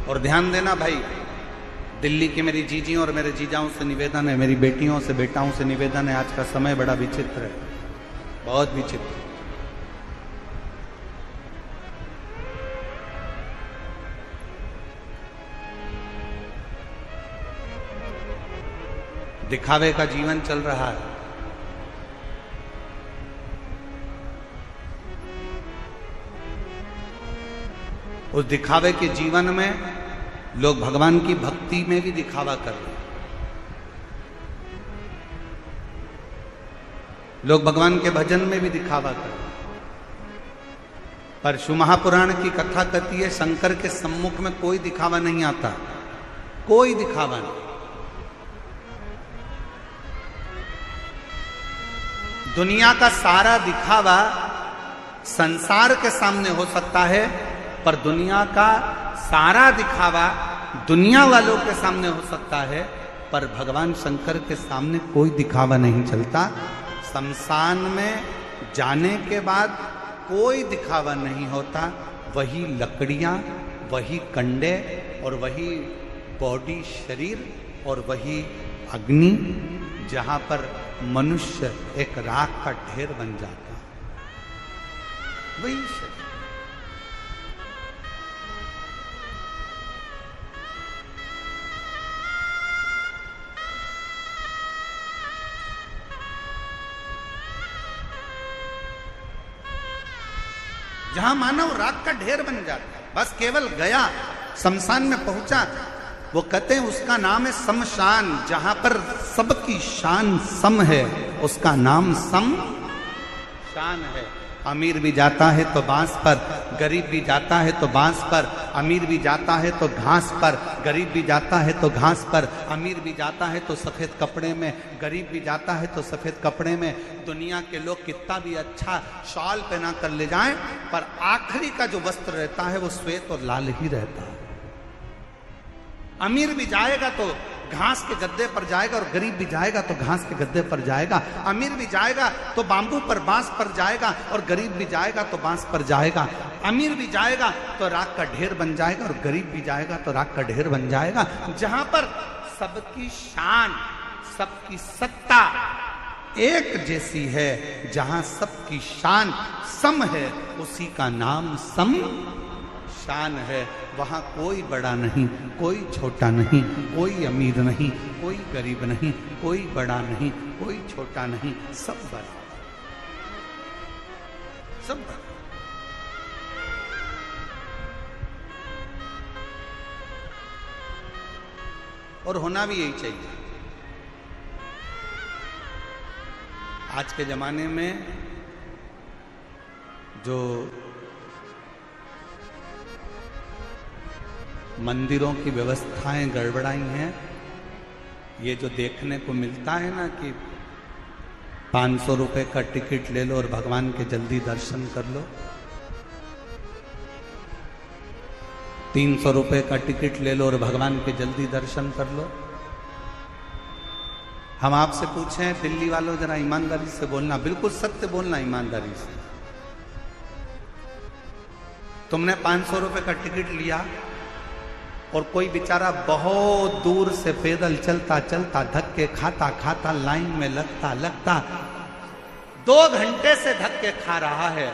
और ध्यान देना भाई, दिल्ली की मेरी जीजी और मेरे जीजाओं से निवेदन है, मेरी बेटियों से बेटाओं से निवेदन है, आज का समय बड़ा विचित्र है, बहुत विचित्र। दिखावे का जीवन चल रहा है। उस दिखावे के जीवन में लोग भगवान की भक्ति में भी दिखावा कर रहे हैं, लोग भगवान के भजन में भी दिखावा कर रहे हैं। पर शिव महापुराण की कथा कहती है शंकर के सम्मुख में कोई दिखावा नहीं आता, कोई दिखावा नहीं। दुनिया का सारा दिखावा संसार के सामने हो सकता है, पर दुनिया का सारा दिखावा दुनिया वालों के सामने हो सकता है, पर भगवान शंकर के सामने कोई दिखावा नहीं चलता। शमशान में जाने के बाद कोई दिखावा नहीं होता, वही लकड़ियां, वही कंडे और वही बॉडी शरीर और वही अग्नि, जहां पर मनुष्य एक राख का ढेर बन जाता, वही शरीर। जहां मानव राख का ढेर बन जाता है, बस केवल गया शमशान में पहुंचा, वो कहते हैं उसका नाम है शमशान। जहां पर सबकी शान सम है, उसका नाम सम शान है। अमीर भी जाता है तो बांस पर, गरीब भी जाता है तो बांस पर, अमीर भी जाता है तो घास पर, गरीब भी जाता है तो घास पर, अमीर भी जाता है तो सफेद कपड़े में, गरीब भी जाता है तो सफेद कपड़े में। दुनिया के लोग कितना भी अच्छा शॉल पहना कर ले जाएं, पर आखिरी का जो वस्त्र रहता है वो श्वेत और लाल ही रहता है। अमीर भी जाएगा तो घास के गद्दे पर जाएगा और गरीब भी जाएगा तो घास के गद्दे पर जाएगा। अमीर भी जाएगा तो बांबू पर बांस पर जाएगा और गरीब भी जाएगा तो बांस पर जाएगा। अमीर भी जाएगा तो राख का ढेर बन जाएगा और गरीब भी जाएगा तो राख का ढेर बन जाएगा। जहां पर सबकी शान, सबकी सत्ता एक जैसी है, जहां सबकी शान सम है, उसी का नाम सम शान है। वहां कोई बड़ा नहीं, कोई छोटा नहीं, कोई अमीर नहीं, कोई गरीब नहीं, कोई बड़ा नहीं, कोई छोटा नहीं, सब बड़ा, सब बड़ा। और होना भी यही चाहिए। आज के जमाने में जो मंदिरों की व्यवस्थाएं गड़बड़ाई हैं, ये जो देखने को मिलता है ना कि 500 रुपए का टिकट ले लो और भगवान के जल्दी दर्शन कर लो, 300 रुपए का टिकट ले लो और भगवान के जल्दी दर्शन कर लो। हम आपसे पूछें, दिल्ली वालों जरा ईमानदारी से बोलना, बिल्कुल सत्य बोलना ईमानदारी से। तुमने 500 रुपए का टिकट लिया और कोई बेचारा बहुत दूर से पैदल चलता चलता, धक्के खाता खाता, लाइन में लगता लगता 2 घंटे से धक्के खा रहा है,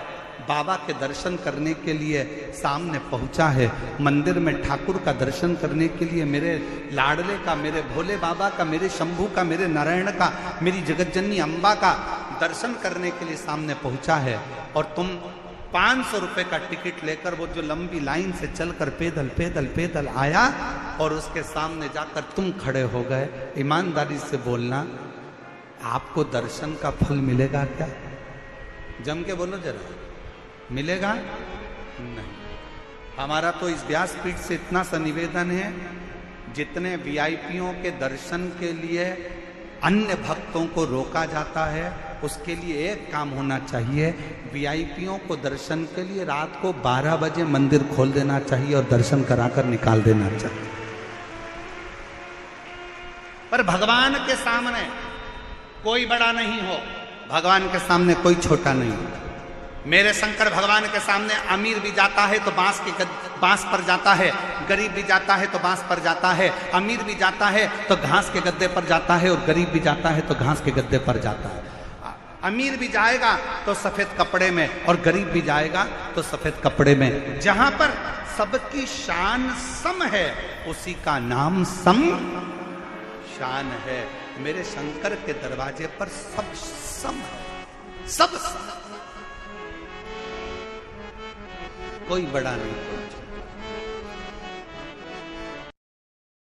बाबा के दर्शन करने के लिए सामने पहुंचा है, मंदिर में ठाकुर का दर्शन करने के लिए, मेरे लाडले का, मेरे भोले बाबा का, मेरे शंभू का, मेरे नारायण का, मेरी जगतजननी अम्बा का दर्शन करने के लिए सामने पहुंचा है, और तुम 500 रुपए का टिकट लेकर वो जो लंबी लाइन से चलकर पैदल पैदल पैदल आया और उसके सामने जाकर तुम खड़े हो गए। ईमानदारी से बोलना, आपको दर्शन का फल मिलेगा क्या? जम के बोलो जरा, मिलेगा नहीं। हमारा तो इस व्यासपीठ से इतना सा निवेदन है, जितने वीआईपीओं के दर्शन के लिए अन्य भक्तों को रोका जाता है, उसके लिए एक काम होना चाहिए, वीआईपीओं को दर्शन के लिए रात को 12 बजे मंदिर खोल देना चाहिए और दर्शन कराकर निकाल देना चाहिए। पर भगवान के सामने कोई बड़ा नहीं हो, भगवान के सामने कोई छोटा नहीं हो। मेरे शंकर भगवान के सामने अमीर भी जाता है तो बांस के बांस पर जाता है, गरीब भी जाता है तो बांस पर जाता है, अमीर भी जाता है तो घास के गद्दे पर जाता है, और गरीब भी जाता है तो घास के गद्दे पर जाता है। अमीर भी जाएगा तो सफेद कपड़े में, और गरीब भी जाएगा तो सफेद कपड़े में। जहां पर सबकी शान सम है उसी का नाम सम शान है। मेरे शंकर के दरवाजे पर सब सम है, सब सम। कोई बड़ा नहीं,